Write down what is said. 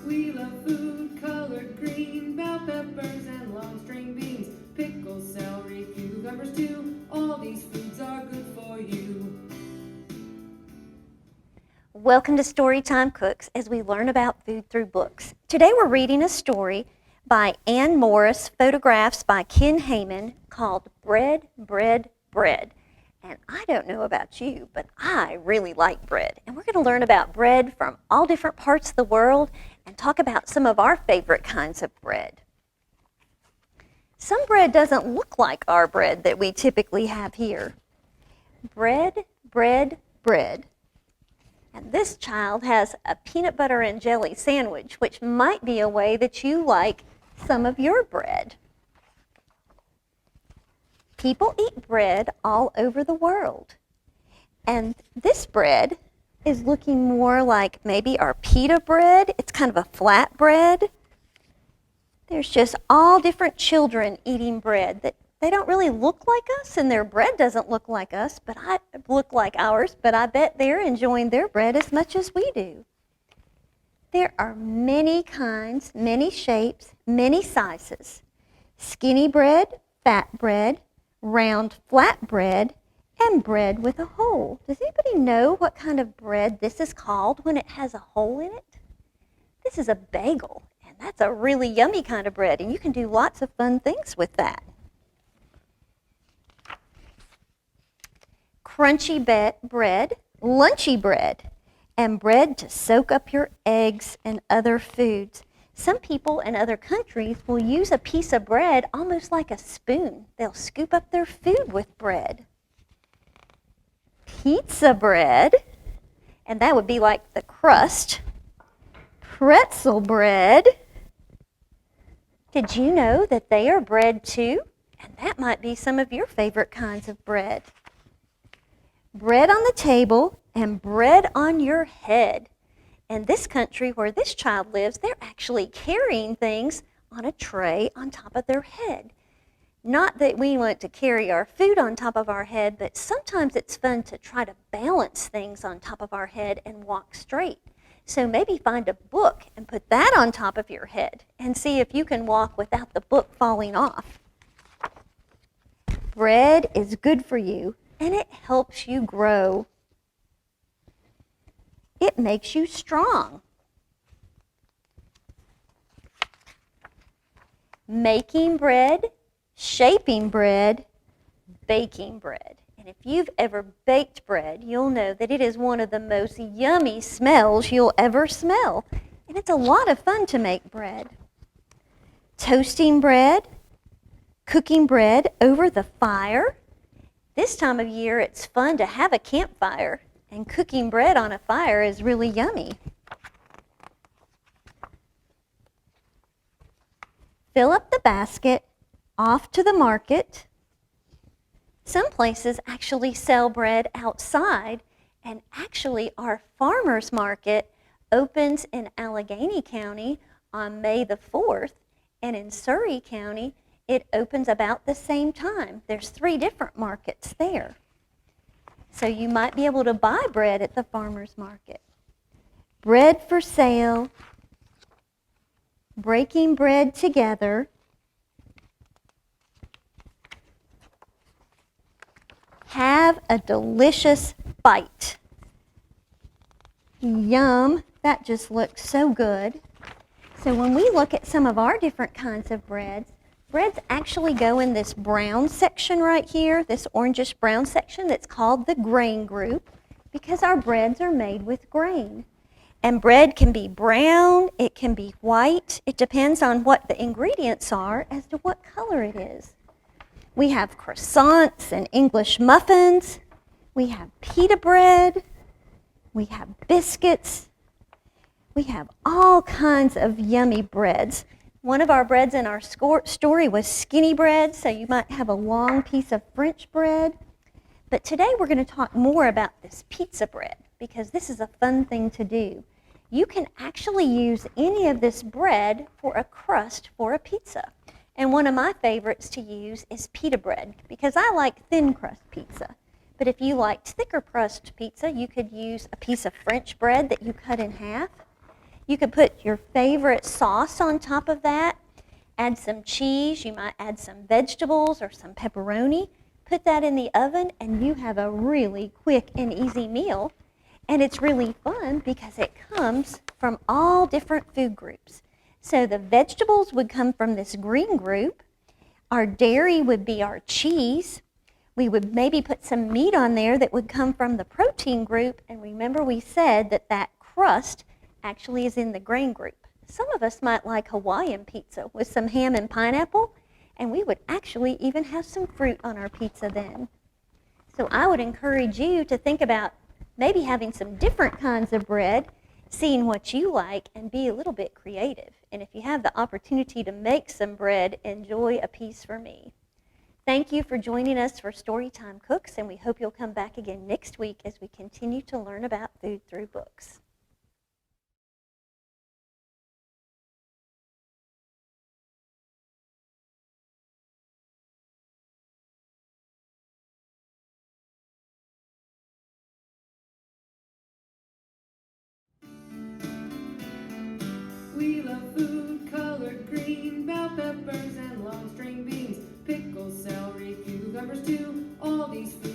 We love food colored green, bell peppers and long string beans, pickles, celery, cucumbers too. All these foods are good for you. Welcome to Storytime Cooks as we learn about food through books. Today we're reading a story by Ann Morris, photographs by Ken Heyman, called Bread, Bread, Bread. And I don't know about you, but I really like bread. And we're going to learn about bread from all different parts of the world and talk about some of our favorite kinds of bread. Some bread doesn't look like our bread that we typically have here. Bread, bread, bread. And this child has a peanut butter and jelly sandwich, which might be a way that you like some of your bread. People eat bread all over the world. And this bread is looking more like maybe our pita bread. It's kind of a flat bread. There's just all different children eating bread that they don't really look like us, and their bread doesn't look like us, but I look like ours, but I bet they're enjoying their bread as much as we do. There are many kinds, many shapes, many sizes. Skinny bread, fat bread, round flat bread, and bread with a hole. Does anybody know what kind of bread this is called when it has a hole in it? This is a bagel, and that's a really yummy kind of bread, and you can do lots of fun things with that. Crunchy bread, lunchy bread, and bread to soak up your eggs and other foods. Some people in other countries will use a piece of bread almost like a spoon. They'll scoop up their food with bread. Pizza bread, and that would be like the crust. Pretzel bread. Did you know that they are bread too? And that might be some of your favorite kinds of bread. Bread on the table and bread on your head. In this country where this child lives, they're actually carrying things on a tray on top of their head. Not that we want to carry our food on top of our head, but sometimes it's fun to try to balance things on top of our head and walk straight. So maybe find a book and put that on top of your head and see if you can walk without the book falling off. Bread is good for you, and it helps you grow. It makes you strong. Making bread, shaping bread, baking bread. And if you've ever baked bread, you'll know that it is one of the most yummy smells you'll ever smell. And it's a lot of fun to make bread. Toasting bread, cooking bread over the fire. This time of year, it's fun to have a campfire, and cooking bread on a fire is really yummy. Fill up the basket, off to the market. Some places actually sell bread outside, and actually our farmers market opens in Allegheny County on May the 4th, and in Surrey County, it opens about the same time. There's 3 different markets there. So you might be able to buy bread at the farmer's market. Bread for sale, breaking bread together, have a delicious bite. Yum, that just looks so good. So when we look at some of our different kinds of breads actually go in this brown section right here, this orangish brown section that's called the grain group, because our breads are made with grain. And bread can be brown, it can be white. It depends on what the ingredients are as to what color it is. We have croissants and English muffins. We have pita bread. We have biscuits. We have all kinds of yummy breads. One of our breads in our story was skinny bread, so you might have a long piece of French bread. But today we're going to talk more about this pizza bread, because this is a fun thing to do. You can actually use any of this bread for a crust for a pizza. And one of my favorites to use is pita bread, because I like thin crust pizza. But if you liked thicker crust pizza, you could use a piece of French bread that you cut in half. You could put your favorite sauce on top of that, add some cheese, you might add some vegetables or some pepperoni, put that in the oven, and you have a really quick and easy meal. And it's really fun because it comes from all different food groups. So the vegetables would come from this green group. Our dairy would be our cheese. We would maybe put some meat on there that would come from the protein group. And remember we said that that crust actually is in the grain group. Some of us might like Hawaiian pizza with some ham and pineapple, and we would actually even have some fruit on our pizza then. So I would encourage you to think about maybe having some different kinds of bread, seeing what you like, and be a little bit creative. And if you have the opportunity to make some bread, enjoy a piece for me. Thank you for joining us for Storytime Cooks, and we hope you'll come back again next week as we continue to learn about food through books. We love food colored green, bell peppers and long string beans, pickles, celery, cucumbers too. All these foods